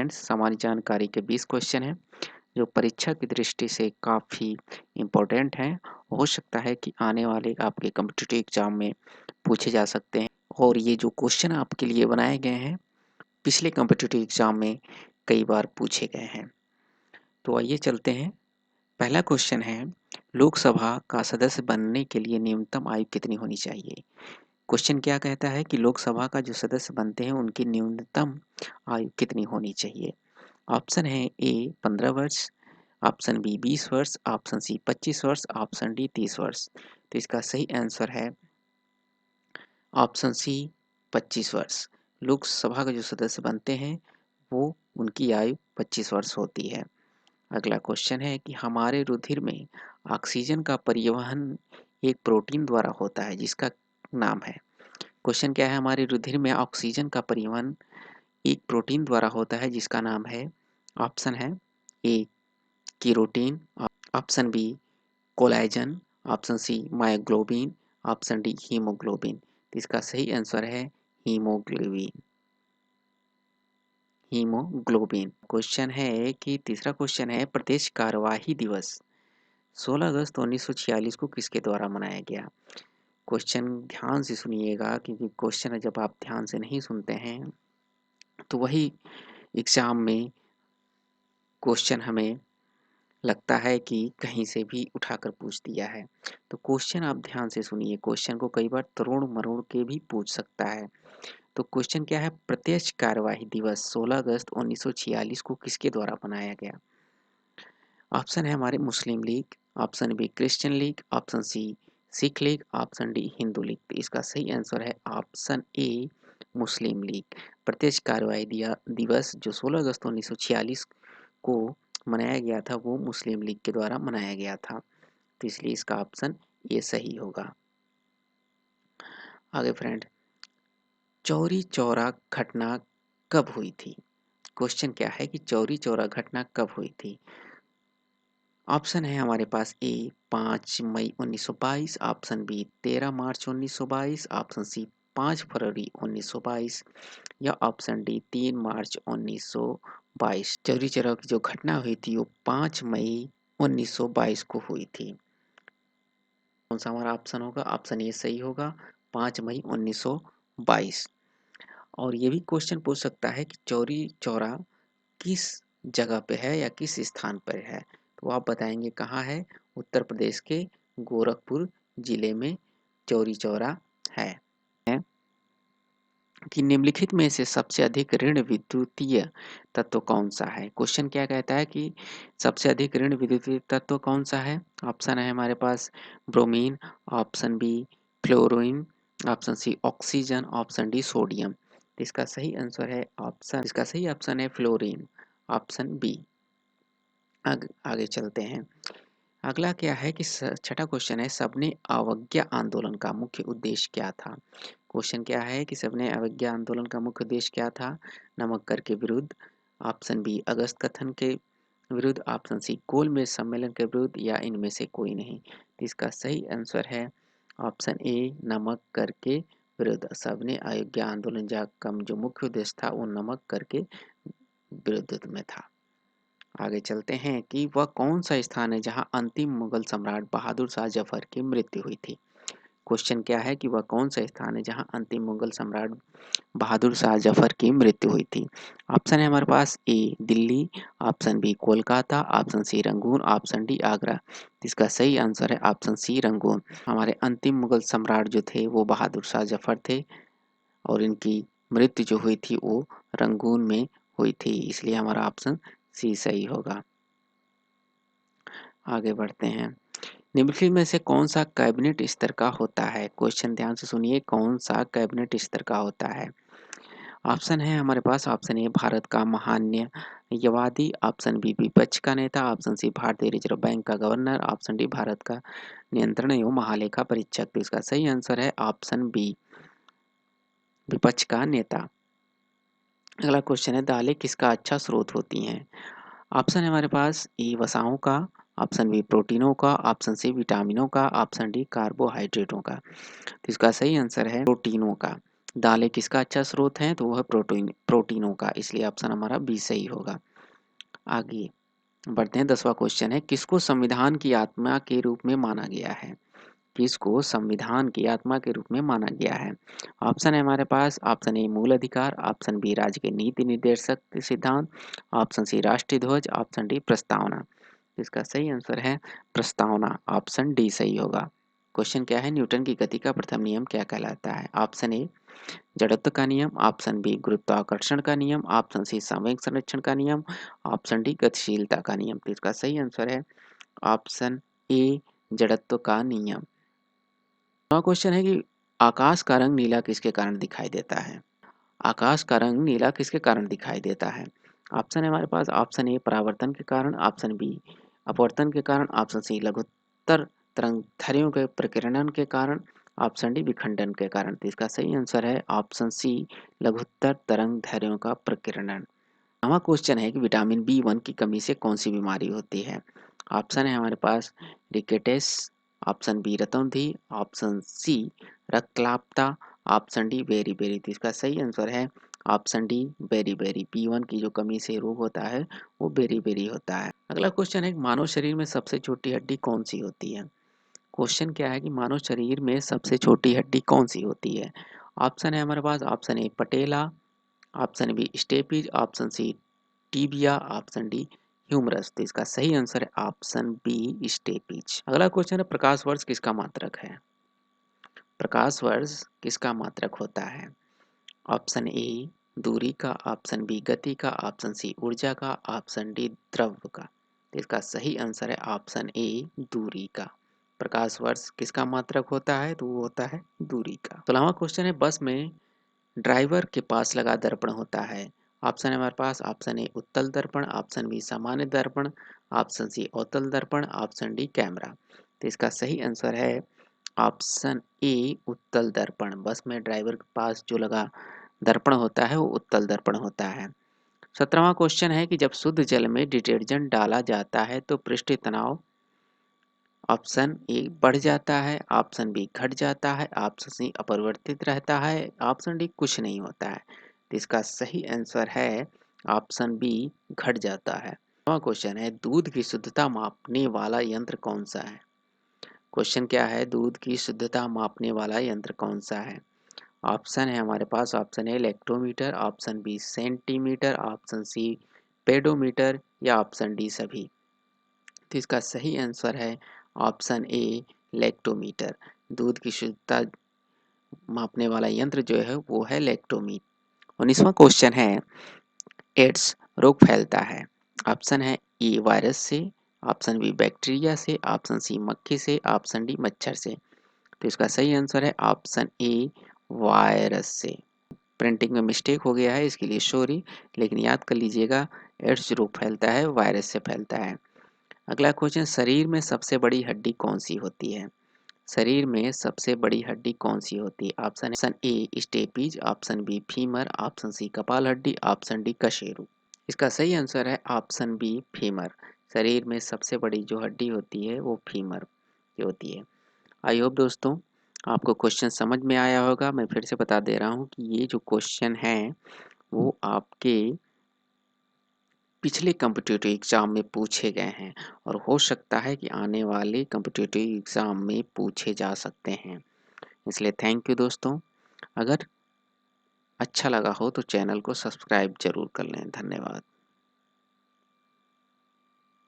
Friends, सामान्य जानकारी के 20 क्वेश्चन हैं जो परीक्षा की दृष्टि से काफ़ी इम्पोर्टेंट हैं। हो सकता है कि आने वाले आपके कॉम्पिटिटिव एग्जाम में पूछे जा सकते हैं और ये जो क्वेश्चन आपके लिए बनाए गए हैं पिछले कॉम्पिटिटिव एग्जाम में कई बार पूछे गए हैं। तो आइए चलते हैं। पहला क्वेश्चन है, लोकसभा का सदस्य बनने के लिए न्यूनतम आयु कितनी होनी चाहिए? क्वेश्चन क्या कहता है कि लोकसभा का जो सदस्य बनते हैं उनकी न्यूनतम आयु कितनी होनी चाहिए? ऑप्शन है ए 15 वर्ष, ऑप्शन बी 20 वर्ष, ऑप्शन सी 25 वर्ष, ऑप्शन डी 30 वर्ष। तो इसका सही आंसर है ऑप्शन सी 25 वर्ष। लोकसभा के जो सदस्य बनते हैं वो उनकी आयु 25 वर्ष होती है। अगला क्वेश्चन है कि हमारे रुधिर में ऑक्सीजन का परिवहन एक प्रोटीन द्वारा होता है जिसका नाम है। क्वेश्चन क्या है, हमारे रुधिर में ऑक्सीजन का परिवहन एक प्रोटीन द्वारा होता है जिसका नाम है। ऑप्शन है A keratin, option B collagen, option C myoglobin, option D haemoglobin. तो इसका सही आंसर है हीमोग्लोबिन। हीमोग्लोबिन। क्वेश्चन है कि तीसरा क्वेश्चन है, प्रदेश कार्यवाही दिवस 16 अगस्त 1946 को किसके द्वारा मनाया गया? क्वेश्चन ध्यान से सुनिएगा क्योंकि क्वेश्चन जब आप ध्यान से नहीं सुनते हैं तो वही एग्जाम में क्वेश्चन हमें लगता है कि कहीं से भी उठाकर पूछ दिया है। तो क्वेश्चन आप ध्यान से सुनिए, क्वेश्चन को कई बार तरोड़ मरोड़ के भी पूछ सकता है। तो क्वेश्चन क्या है, प्रत्यक्ष कार्यवाही दिवस 16 अगस्त 1946 को किसके द्वारा मनाया गया? ऑप्शन है हमारे Muslim League, option B Christian League, option C Sikh League, option D Hindu League. तो इसका सही आंसर है ऑप्शन ए मुस्लिम लीग। प्रत्यक्ष कार्यवाही दिवस जो 16 अगस्त 1946 को मनाया गया था वो मुस्लिम लीग के द्वारा मनाया गया था। तो इसलिए इसका ऑप्शन ये सही होगा। आगे फ्रेंड, चौरी चौरा घटना कब हुई थी? क्वेश्चन क्या है कि चौरी चौरा घटना कब हुई थी? ऑप्शन है हमारे पास ए 5 मई 1922, ऑप्शन बी 13 मार्च 1922, ऑप्शन सी 5 फरवरी 1922 या ऑप्शन डी 3 मार्च 1922। चौरी चौरा की जो घटना हुई थी वो 5 मई 1922 को हुई थी। कौन सा हमारा ऑप्शन होगा? ऑप्शन ए सही होगा, 5 मई 1922। और ये भी क्वेश्चन पूछ सकता है कि चौरी चौरा किस जगह पे है या किस स्थान पर है? तो आप बताएंगे कहाँ है। उत्तर प्रदेश के गोरखपुर जिले में चौरी चौरा है। कि निम्नलिखित में से सबसे अधिक ऋण विद्युतीय तत्व कौन सा है? क्वेश्चन क्या कहता है कि सबसे अधिक ऋण विद्युतीय तत्व कौन सा है? ऑप्शन है हमारे पास bromine, option B fluorine, option C oxygen, option D sodium. इसका सही आंसर है इसका सही ऑप्शन है फ्लोरीन, ऑप्शन बी। आगे चलते हैं। अगला क्या है कि छठा क्वेश्चन है, सबने अवज्ञा आंदोलन का मुख्य उद्देश्य क्या था? क्वेश्चन क्या है कि सबने अवज्ञा आंदोलन का मुख्य उद्देश्य क्या था? नमक कर के विरुद्ध, ऑप्शन बी अगस्त कथन के विरुद्ध, ऑप्शन सी गोलमेज सम्मेलन के विरुद्ध या इनमें से कोई नहीं। तो इसका सही आंसर है ऑप्शन ए नमक कर के विरुद्ध। सबने अवज्ञा आंदोलन का जो मुख्य उद्देश्य था वो नमक कर के विरुद्ध में था। आगे चलते हैं कि वह कौन सा स्थान है जहां अंतिम मुगल सम्राट बहादुर शाह जफर की मृत्यु हुई थी? क्वेश्चन क्या है कि वह कौन सा स्थान है जहां अंतिम मुगल सम्राट बहादुर शाह जफर की मृत्यु हुई थी? ऑप्शन है हमारे पास A Delhi, option B Kolkata, option C Rangoon, option D Agra. इसका सही आंसर है ऑप्शन सी रंगून। हमारे अंतिम मुगल सम्राट जो थे वो बहादुर शाह जफर थे और इनकी मृत्यु जो हुई थी वो रंगून में हुई थी, इसलिए हमारा ऑप्शन सी सही होगा। आगे बढ़ते हैं। निम्नलिखित में से कौन सा कैबिनेट स्तर का होता है? क्वेश्चन ध्यान से सुनिए, कौन सा कैबिनेट स्तर का होता है? ऑप्शन है हमारे पास, ऑप्शन ए भारत का महान्यायवादी, ऑप्शन बी विपक्ष का नेता, ऑप्शन सी भारतीय रिजर्व बैंक का गवर्नर, ऑप्शन डी भारत का नियंत्रण एवं महालेखा परीक्षक। तो इसका सही आंसर है ऑप्शन बी विपक्ष का नेता। अगला क्वेश्चन है, दालें किसका अच्छा स्रोत होती हैं? ऑप्शन है हमारे पास ए वसाओं का, ऑप्शन बी प्रोटीनों का, ऑप्शन सी विटामिनों का, ऑप्शन डी कार्बोहाइड्रेटों का। तो इसका सही आंसर है प्रोटीनों का। दालें किसका अच्छा स्रोत है? तो वह प्रोटीनों का, इसलिए ऑप्शन हमारा बी सही होगा। आगे बढ़ते हैं, 10वां क्वेश्चन है, किसको संविधान की आत्मा के रूप में माना गया है? किसको संविधान की आत्मा के रूप में माना गया है? ऑप्शन है हमारे पास, ऑप्शन ए मूल अधिकार, ऑप्शन बी राज्य के नीति निर्देशक सिद्धांत, ऑप्शन सी राष्ट्रीय ध्वज, ऑप्शन डी प्रस्तावना। इसका सही आंसर है प्रस्तावना, ऑप्शन डी सही होगा। क्वेश्चन क्या है, न्यूटन की गति का प्रथम नियम क्या कहलाता है? ऑप्शन ए जड़त्व का नियम, ऑप्शन बी गुरुत्वाकर्षण का नियम, ऑप्शन सी सामयिक संरक्षण का नियम, ऑप्शन डी गतिशीलता का नियम। तो इसका सही आंसर है ऑप्शन ए जड़त्व का नियम। क्वेश्चन है कि आकाश का रंग नीला किसके कारण दिखाई देता है? आकाश का रंग नीला किसके कारण दिखाई देता है? ऑप्शन है हमारे पास, ऑप्शन ए परावर्तन के कारण, ऑप्शन बी अपवर्तन के कारण, ऑप्शन सी लघुत्तर तरंगदैर्घ्यों के प्रकीर्णन के कारण, ऑप्शन डी विखंडन के कारण। तो इसका सही आंसर है ऑप्शन सी लघुत्तर तरंगदैर्घ्यों का प्रकीर्णन। हमारा क्वेश्चन है कि विटामिन बी 1 की कमी से कौन सी बीमारी होती है? ऑप्शन है हमारे पास रिकेट्स, ऑप्शन बी रतौंधी, ऑप्शन सी रक्तलापता, ऑप्शन डी बेरी बेरी। तो इसका सही आंसर है option D beriberi. B 1 की जो कमी से रोग होता है वो बेरी बेरी होता है। अगला क्वेश्चन है, मानव शरीर में सबसे छोटी हड्डी कौन सी होती है? क्वेश्चन क्या है कि मानव शरीर में सबसे छोटी हड्डी कौन सी होती है? ऑप्शन है हमारे पास, option A patella, option B stapes, option C tibia, option D humerus. तो इसका सही आंसर है ऑप्शन बी स्टेपीज। अगला क्वेश्चन है, प्रकाश वर्ष किसका मात्रक है? प्रकाश वर्ष किसका मात्रक होता है? ऑप्शन ए दूरी का, ऑप्शन बी गति का, ऑप्शन सी ऊर्जा का, ऑप्शन डी द्रव का। तो इसका सही आंसर है ऑप्शन ए दूरी का। प्रकाश वर्ष किसका मात्रक होता है? तो वो होता है दूरी का। 16वां क्वेश्चन है, बस में ड्राइवर के पास लगा दर्पण होता है। ऑप्शन है हमारे पास, ऑप्शन ए उत्तल दर्पण, ऑप्शन बी सामान्य दर्पण, ऑप्शन सी अवतल दर्पण, ऑप्शन डी कैमरा। तो इसका सही आंसर है ऑप्शन ए उत्तल दर्पण। बस में ड्राइवर के पास जो लगा दर्पण होता है वो उत्तल दर्पण होता है। 17वां क्वेश्चन है कि जब शुद्ध जल में डिटर्जेंट डाला जाता है तो पृष्ठीय तनाव ऑप्शन ए बढ़ जाता है, ऑप्शन बी घट जाता है, ऑप्शन सी अपरिवर्तित रहता है, ऑप्शन डी कुछ नहीं होता है। तो इसका सही आंसर है ऑप्शन बी घट जाता है। नवा क्वेश्चन है, दूध की शुद्धता मापने वाला यंत्र कौन सा है? क्वेश्चन क्या है, दूध की शुद्धता मापने वाला यंत्र कौन सा है? ऑप्शन है हमारे पास, option A lactometer, option B centimetre, option C pedometer या ऑप्शन डी सभी। तो इसका सही आंसर है ऑप्शन ए लेक्टोमीटर। दूध की शुद्धता मापने वाला यंत्र जो है वो है लेक्टोमीटर। 19वां क्वेश्चन है, एड्स रोग फैलता है। ऑप्शन है ए वायरस से, ऑप्शन बी बैक्टीरिया से, ऑप्शन सी मक्खी से, ऑप्शन डी मच्छर से। तो इसका सही आंसर है ऑप्शन ए वायरस से। प्रिंटिंग में मिस्टेक हो गया है, इसके लिए सॉरी, लेकिन याद कर लीजिएगा एड्स रोग फैलता है वायरस से फैलता है। अगला क्वेश्चन, शरीर में सबसे बड़ी हड्डी कौन सी होती है? शरीर में सबसे बड़ी हड्डी कौन सी होती है? Option A stapes, option B femur, option C कपाल हड्डी, ऑप्शन डी कशेरु। इसका सही आंसर है ऑप्शन बी फीमर। शरीर में सबसे बड़ी जो हड्डी होती है वो फीमर की होती है। आई होप दोस्तों आपको क्वेश्चन समझ में आया होगा। मैं फिर से बता दे रहा हूँ कि ये जो क्वेश्चन है वो आपके पिछले कॉम्पिटिटिव एग्ज़ाम में पूछे गए हैं और हो सकता है कि आने वाले कॉम्पिटिटिव एग्ज़ाम में पूछे जा सकते हैं। इसलिए थैंक यू दोस्तों। अगर अच्छा लगा हो तो चैनल को सब्सक्राइब ज़रूर कर लें। धन्यवाद।